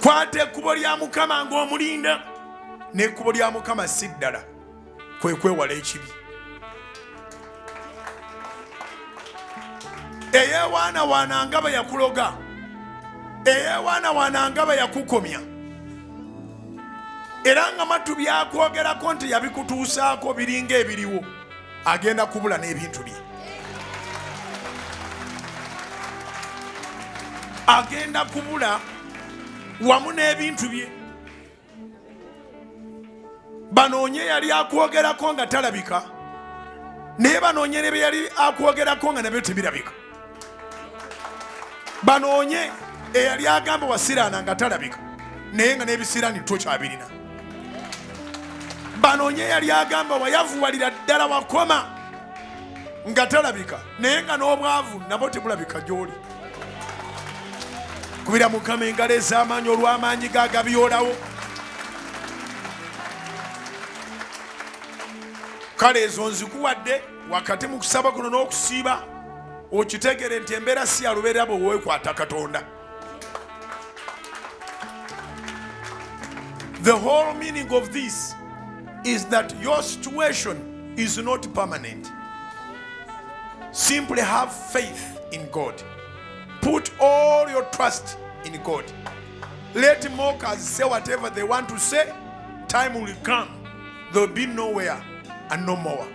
Kwata ekkubo lya Mukama ng'omulinda, n'ekkubo lya Mukama si ddala, kwe kwewala ekibi. Eyeewaanawaana nga bwe yakuloga, eyeewaanawaana nga bwe yakukomya, era nga matu byakwogerako nti yabikutuusaako biringa ebiriwo, agenda kubula n'ebintu bye. Agenda kubula wamu n'ebintu bye. Banoonye yali akwogerako nga talabika, naye banoonye ne bye yali akwogerako nga nabyo tebirabika. Banoonye eyali agamba wasiraana nga talabika, naye nga n'ebisiraani tokyabirina. Banoonye yali agamba wayavuwalira ddala wakoma nga talabika, naye nga n'obwavu nabwo tebulabika gy'oli. Kubira Mukama engalo ez'amaanyi olw'amaanyi gagabyolawo. Kale ezo nzikuwadde wakati mu kusaba kuno n'okusiiba, okitegere nti embeera si ya lubeerera bwe weekwata Katonda. The whole meaning of this is that your situation is not permanent. Simply have faith in God. Put all your trust in God. Let mockers say whatever they want to say. Time will come. There will be nowhere and no more.